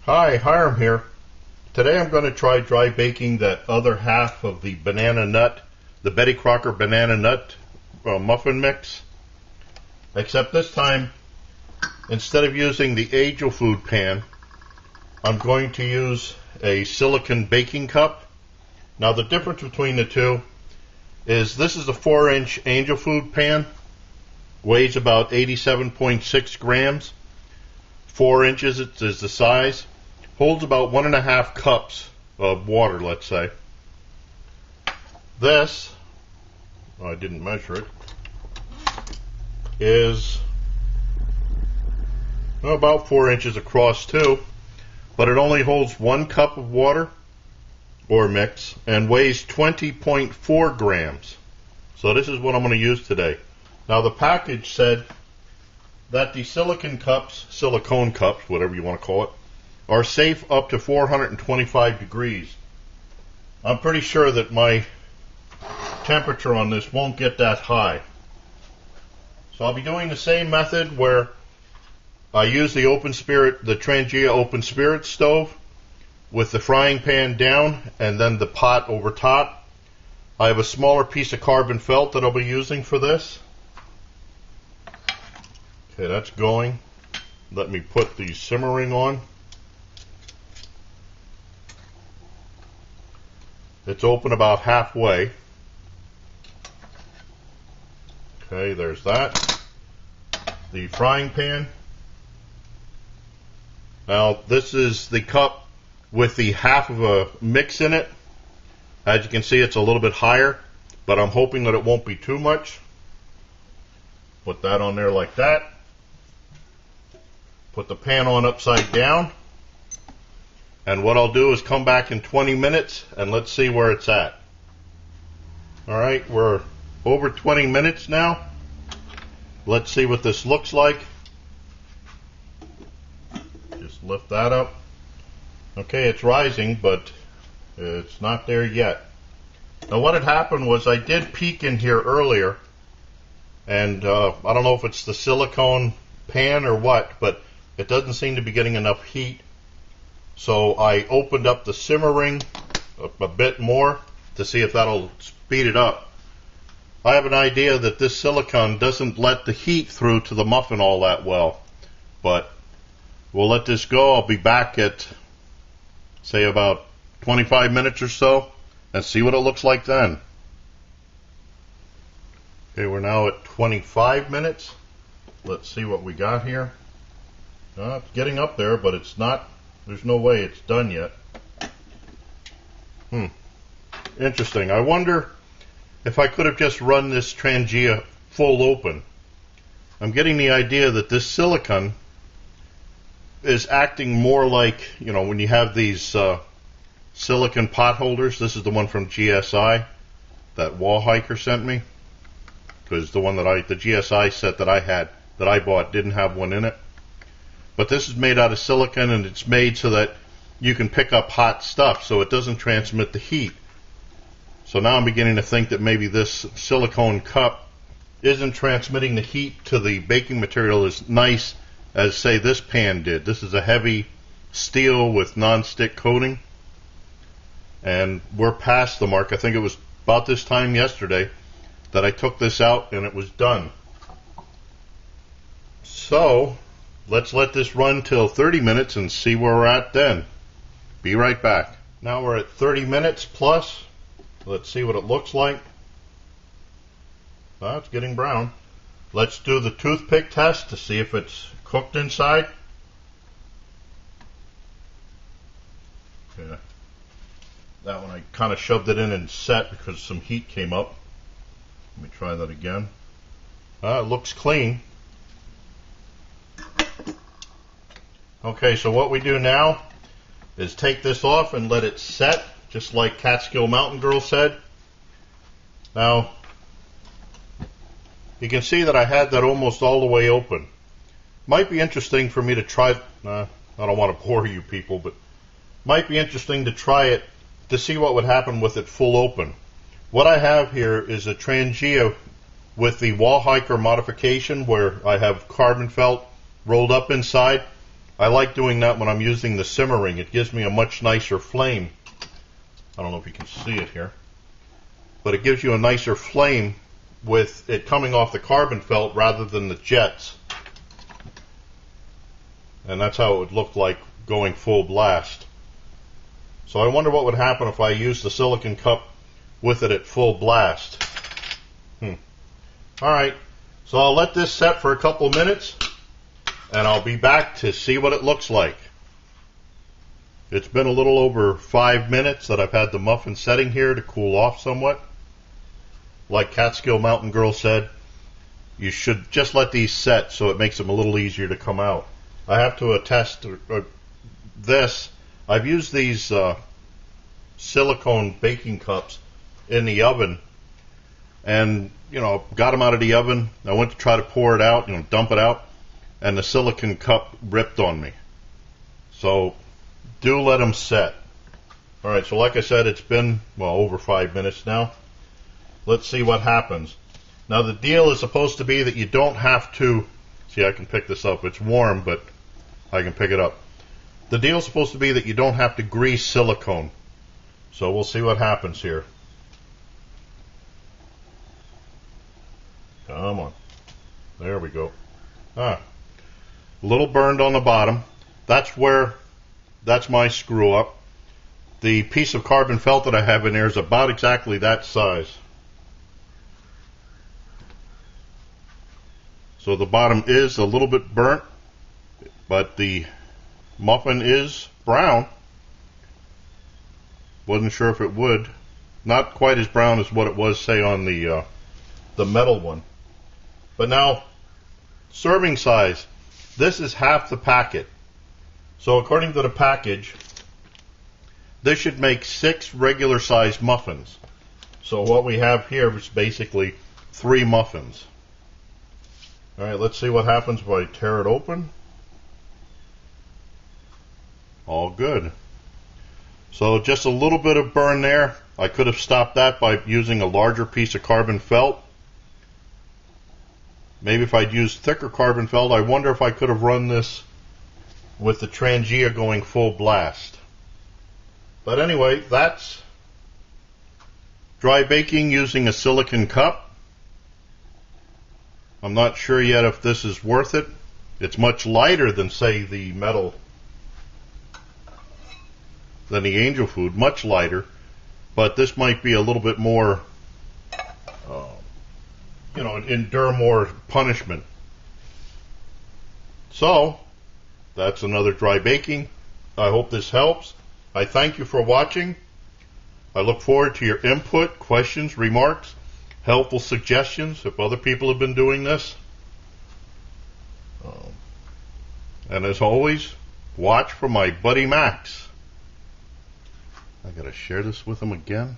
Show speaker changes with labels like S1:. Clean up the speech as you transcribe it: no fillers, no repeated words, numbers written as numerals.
S1: Hi, Hiram here. Today I'm going to try dry baking that other half of the banana nut, the Betty Crocker Banana Nut muffin mix. Except this time, instead of using the Angel Food pan, I'm going to use a silicone baking cup. Now the difference between the two is this is a 4-inch Angel Food pan, weighs about 87.6 grams. 4 inches is the size, holds about 1.5 cups of water, let's say. This, I didn't measure it, is about 4 inches across too, but it only holds 1 cup of water or mix and weighs 20.4 grams. So this is what I'm going to use today. Now the package said that the silicone cups, whatever you want to call it, are safe up to 425 degrees. I'm pretty sure that my temperature on this won't get that high. So I'll be doing the same method where I use the Trangia open spirit stove with the frying pan down and then the pot over top. I have a smaller piece of carbon felt that I'll be using for this. Okay, that's going. Let me put the simmering on. It's open about halfway. Okay, there's that. The frying pan. Now, this is the cup with the half of a mix in it. As you can see, it's a little bit higher, but I'm hoping that it won't be too much. Put that on there like that. Put the pan on upside down, and what I'll do is come back in 20 minutes and let's see where it's at. Alright, we're over 20 minutes now. Let's see what this looks like. Just lift that up. Okay, it's rising, but it's not there yet. Now what had happened was I did peek in here earlier, and I don't know if it's the silicone pan or what, but it doesn't seem to be getting enough heat. So I opened up the simmering a bit more to see if that'll speed it up. I have an idea that this silicone doesn't let the heat through to the muffin all that well. But we'll let this go. I'll be back at, say, about 25 minutes or so and see what it looks like then. Okay, we're now at 25 minutes. Let's see what we got here. It's getting up there, but it's not, there's no way it's done yet. Interesting. I wonder if I could have just run this Trangia full open. I'm getting the idea that this silicone is acting more like, you know, when you have these silicone pot holders. This is the one from GSI that Wall Hiker sent me, because the one that the GSI set that I bought didn't have one in it. But this is made out of silicone, and it's made so that you can pick up hot stuff so it doesn't transmit the heat. So now I'm beginning to think that maybe this silicone cup isn't transmitting the heat to the baking material as nice as, say, this pan did. This is a heavy steel with non-stick coating, and we're past the mark. I think it was about this time yesterday that I took this out and it was done. So let's let this run till 30 minutes and see where we're at then. Be right back. Now we're at 30 minutes plus. Let's see what it looks like. Well, it's getting brown. Let's do the toothpick test to see if it's cooked inside. Okay. That one I kind of shoved it in and set because some heat came up. Let me try that again. It looks clean. Okay, so what we do now is take this off and let it set, just like Catskill Mountain Girl said. Now, you can see that I had that almost all the way open. Might be interesting for me to try, I don't want to bore you people, but might be interesting to try it to see what would happen with it full open. What I have here is a Trangia with the Wall Hiker modification where I have carbon felt rolled up inside. I like doing that when I'm using the simmering. It gives me a much nicer flame. I don't know if you can see it here, but it gives you a nicer flame with it coming off the carbon felt rather than the jets. And that's how it would look like going full blast. So I wonder what would happen if I used the silicone cup with it at full blast. Alright, so I'll let this set for a couple minutes and I'll be back to see what it looks like. It's been a little over 5 minutes that I've had the muffin setting here to cool off somewhat. Like Catskill Mountain Girl said, you should just let these set so it makes them a little easier to come out. I have to attest to this. I've used these silicone baking cups in the oven, and got them out of the oven. I went to try to pour it out, dump it out, and the silicone cup ripped on me. So do let them set. Alright, so like I said, it's been over 5 minutes now. Let's see what happens. Now the deal is supposed to be that you don't have to, see, I can pick this up, it's warm, but I can pick it up. The deal is supposed to be that you don't have to grease silicone. So we'll see what happens here. Come on. There we go. A little burned on the bottom. That's my screw up. The piece of carbon felt that I have in there is about exactly that size. So the bottom is a little bit burnt, but the muffin is brown. Wasn't sure if it would. Not quite as brown as what it was, say, on the metal one. But now, serving size. This is half the packet. So according to the package, this should make 6 regular sized muffins. So what we have here is basically 3 muffins. Alright, let's see what happens if I tear it open. All good. So just a little bit of burn there. I could have stopped that by using a larger piece of carbon felt. Maybe if I'd used thicker carbon felt, I wonder if I could have run this with the Trangia going full blast. But anyway, that's dry baking using a silicone cup. I'm not sure yet if this is worth it. It's much lighter than, say, the metal, than the Angel Food, much lighter, but this might be a little bit more, endure more punishment. So, that's another dry baking. I hope this helps. I thank you for watching. I look forward to your input, questions, remarks, helpful suggestions if other people have been doing this. And as always, watch for my buddy Max. I gotta share this with him again.